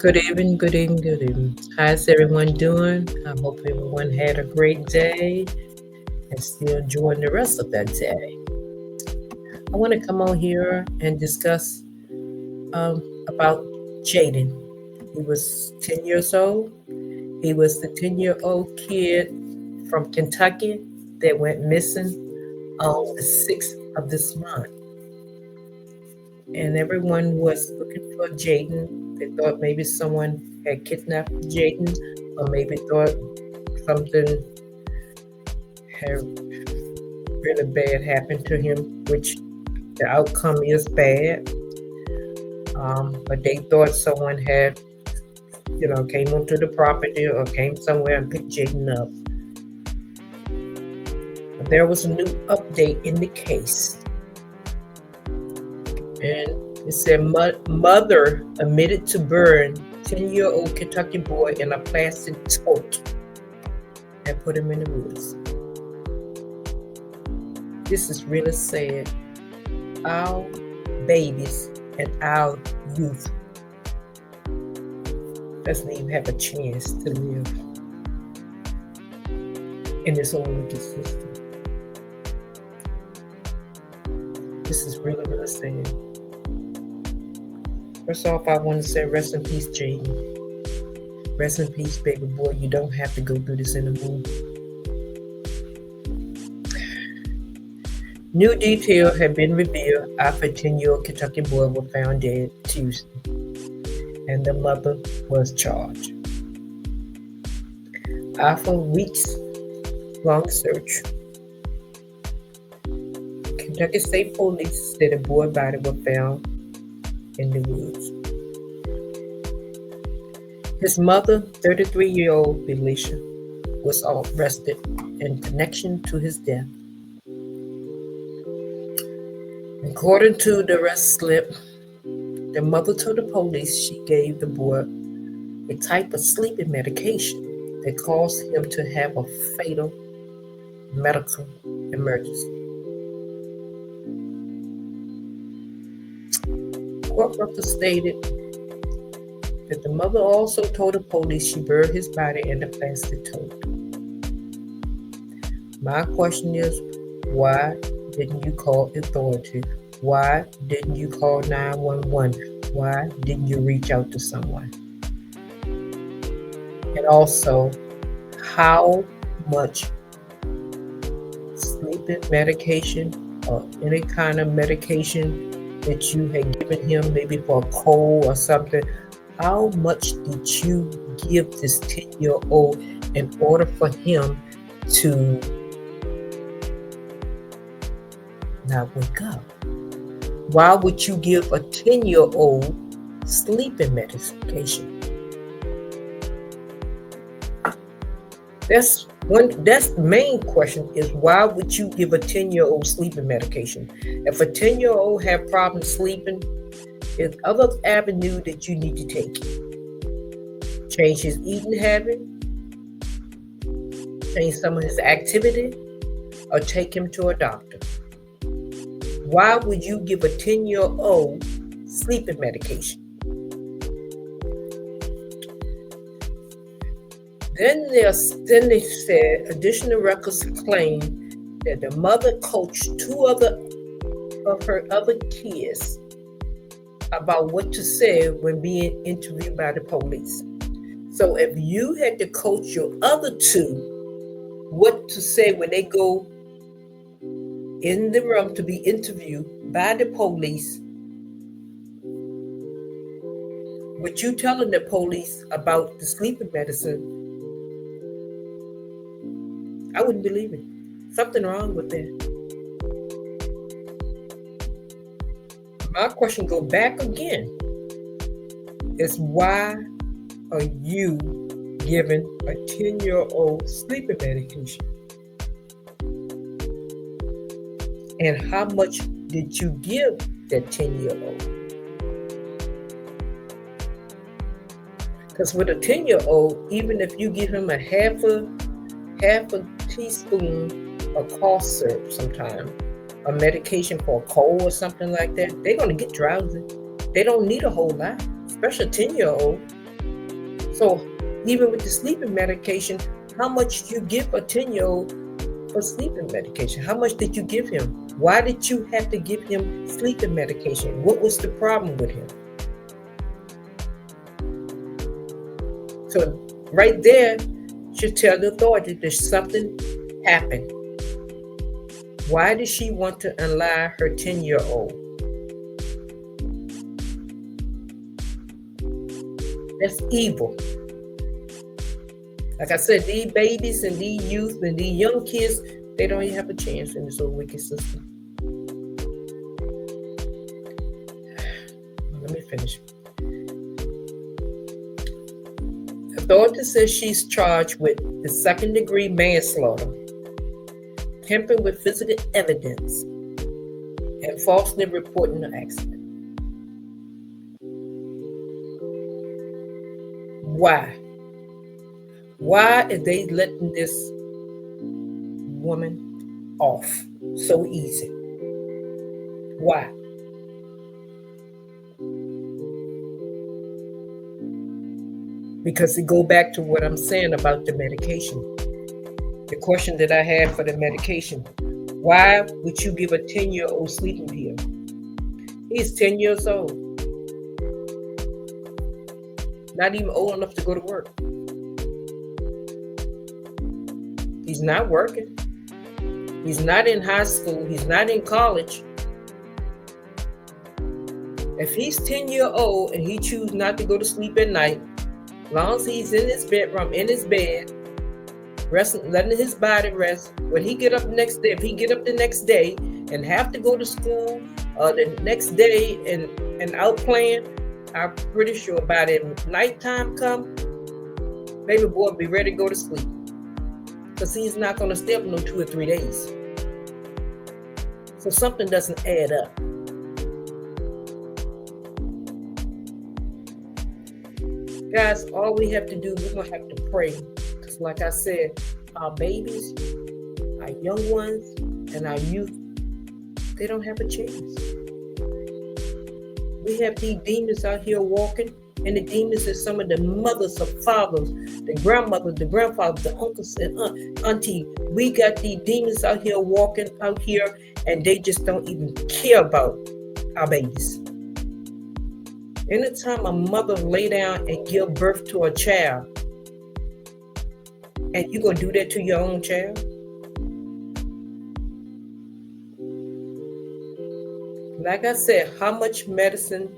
Good evening, good evening, good evening. How's everyone doing? I hope everyone had a great day and still enjoying the rest of that day. I want to come on here and discuss about Jayden. He was 10 years old. He was the 10-year-old kid from Kentucky that went missing on the 6th of this month. And everyone was looking for Jayden. They thought maybe someone had kidnapped Jayden, or maybe thought something had really bad happened to him, which the outcome is bad. But they thought someone had, came onto the property or came somewhere and picked Jayden up. But there was a new update in the case. And it said mother admitted to burn 10-year-old Kentucky boy in a plastic tote and put him in the woods. This is really sad. Our babies and our youth doesn't even have a chance to live in this old wicked system. This is really, really sad. First off, I want to say rest in peace, Jayden. Rest in peace, baby boy. You don't have to go through this anymore. New details have been revealed after a 10-year-old Kentucky boy was found dead Tuesday, and the mother was charged. After a weeks-long search, Kentucky State Police said a boy's body was found in the woods. His mother, 33-year-old Felicia, was arrested in connection to his death. According to the arrest slip, the mother told the police she gave the boy a type of sleeping medication that caused him to have a fatal medical emergency. Court records stated that the mother also told the police she buried his body in a plastic tote. My question is, why didn't you call authority? Why didn't you call 911? Why didn't you reach out to someone? And also, how much sleeping medication or any kind of medication that you had given him, maybe for a cold or something, how much did you give this 10-year-old in order for him to not wake up? Why would you give a 10-year-old sleeping medication? That's the main question, is why would you give a 10-year-old sleeping medication? If a 10-year-old have problems sleeping, there's other avenue that you need to take. Change his eating habit, change some of his activity, or take him to a doctor. Why would you give a 10-year-old sleeping medication? Then they said additional records claim that the mother coached two of her other kids about what to say when being interviewed by the police. So if you had to coach your other two what to say when they go in the room to be interviewed by the police, what you telling the police about the sleeping medicine, I wouldn't believe it. Something wrong with that. My question go back again. Is why are you giving a 10-year-old sleeping medication? And how much did you give that 10-year-old? Because with a 10-year-old, even if you give him a half a teaspoon of cough syrup sometime, a medication for a cold or something like that, they're going to get drowsy. They don't need a whole lot, especially a 10-year-old. So even with the sleeping medication, how much you give a 10-year-old for sleeping medication? How much did you give him? Why did you have to give him sleeping medication? What was the problem with him? So right there should tell the authority that something happened. Why did she want to unalive her 10-year-old? That's evil. Like I said, these babies and these youth and these young kids, they don't even have a chance in this old wicked system. Let me finish. Authority says she's charged with the second-degree manslaughter, tampering with physical evidence, and falsely reporting an accident. Why? Why are they letting this woman off so easy? Why? Because it go back to what I'm saying about the medication. The question that I had for the medication. Why would you give a 10-year-old sleeping pill? He's 10 years old. Not even old enough to go to work. He's not working. He's not in high school. He's not in college. If he's 10 years old and he chooses not to go to sleep at night, as long as he's in his bedroom, in his bed, resting, letting his body rest, when he get up the next day, if he get up the next day and have to go to school the next day and out playing, I'm pretty sure by the nighttime come, baby boy will be ready to go to sleep. Because he's not going to stay up no 2 or 3 days. So something doesn't add up. Guys, all we have to do, we're going to have to pray. Because like I said, our babies, our young ones, and our youth, they don't have a chance. We have these demons out here walking, and the demons are some of the mothers or fathers, the grandmothers, the grandfathers, the uncles and auntie. We got these demons out here walking out here, and they just don't even care about our babies. Anytime a mother lay down and give birth to a child, and you're going to do that to your own child? Like I said, how much medicine,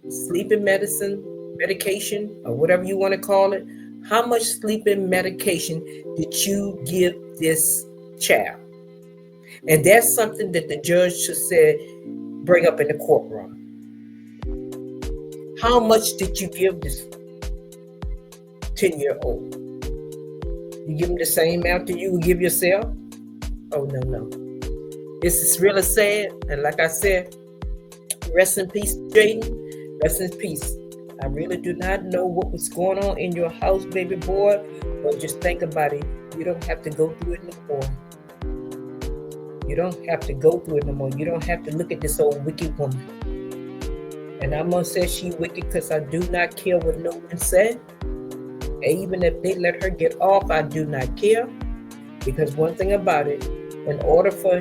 sleeping medicine, medication, or whatever you want to call it, how much sleeping medication did you give this child? And that's something that the judge should say, bring up in the courtroom. How much did you give this 10-year-old? You give him the same amount that you would give yourself? Oh, no. This is really sad. And like I said, rest in peace, Jayden. Rest in peace. I really do not know what was going on in your house, baby boy. But just think about it. You don't have to go through it no more. You don't have to go through it no more. You don't have to look at this old wicked woman. And I'm going to say she wicked because I do not care what no one said. And even if they let her get off, I do not care. Because one thing about it, in order for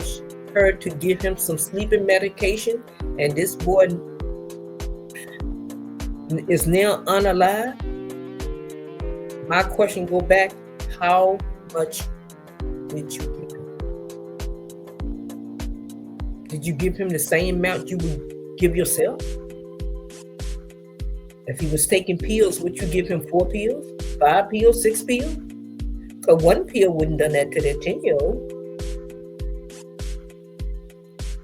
her to give him some sleeping medication, and this boy is now unalive, my question go back, how much did you give him? Did you give him the same amount you would give yourself? If he was taking pills, would you give him 4 pills, 5 pills, 6 pills? Because 1 pill wouldn't done that to that 10-year-old.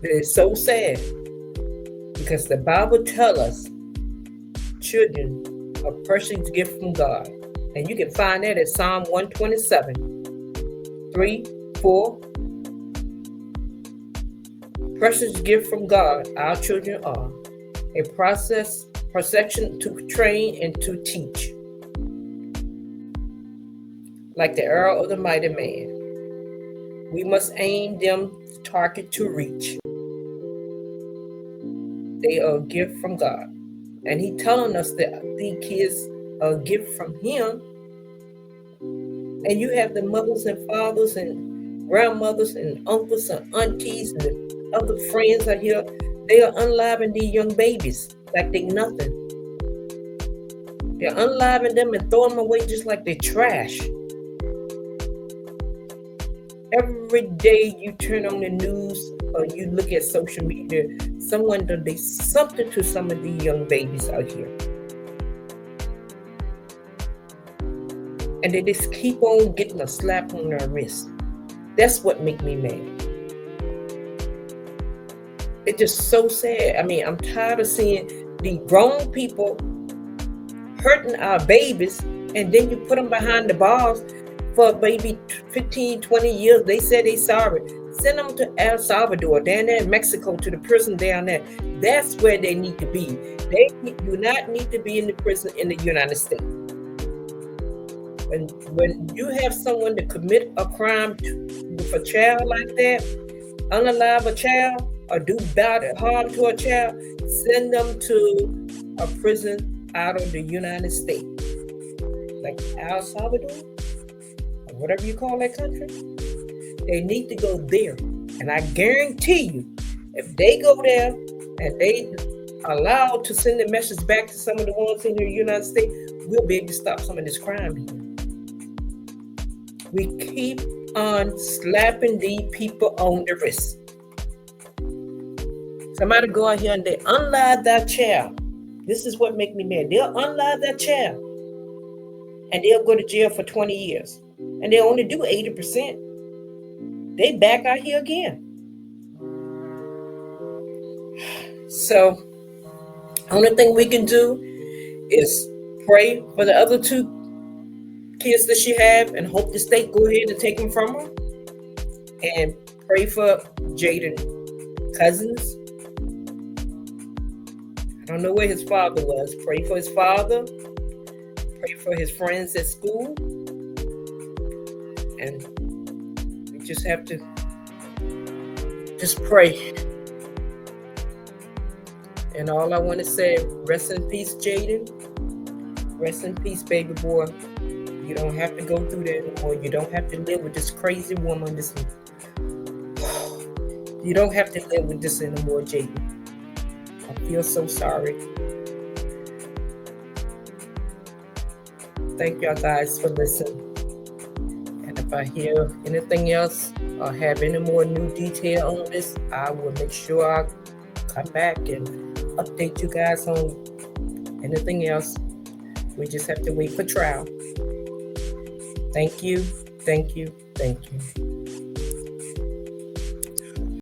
It's so sad. Because the Bible tells us children are precious gift from God. And you can find that at Psalm 127, 3, 4. Precious gift from God, our children are. A procession to train and to teach. Like the arrow of the mighty man. We must aim them the target to reach. They are a gift from God. And He telling us that these kids a gift from him, and you have the mothers and fathers and grandmothers and uncles and aunties and the other friends are here, they are unliving these young babies like they nothing. They're unliving them and throwing them away just like they're trash. Every day you turn on the news or you look at social media, someone done something to some of these young babies out here. And they just keep on getting a slap on their wrist. That's what make me mad. It's just so sad. I mean, I'm tired of seeing the grown people hurting our babies, and then you put them behind the bars for maybe 15, 20 years. They said they sorry. Send them to El Salvador, down there in Mexico, to the prison down there. That's where they need to be. They do not need to be in the prison in the United States. When you have someone to commit a crime with a child like that, unalive a child, or do bad harm to a child, send them to a prison out of the United States, like El Salvador, or whatever you call that country. They need to go there. And I guarantee you, if they go there and they allowed to send the message back to some of the ones in the United States, we'll be able to stop some of this crime here. We keep on slapping these people on the wrist. Somebody go out here and they unalive that child. This is what makes me mad. They'll unalive that child and they'll go to jail for 20 years. And they only do 80%. They back out here again. So, only thing we can do is pray for the other two kids that she have and hope the state go ahead and take them from her. And pray for Jayden cousins. I don't know where his father was. Pray for his father. Pray for his friends at school. And we just have to just pray. And all I want to say, rest in peace, Jayden. Rest in peace, baby boy. You don't have to go through that anymore. You don't have to live with this crazy woman. You don't have to live with this anymore, Jayden. I feel so sorry. Thank y'all guys for listening. And if I hear anything else or have any more new detail on this, I will make sure I come back and update you guys on anything else. We just have to wait for trial. Thank you, thank you, thank you.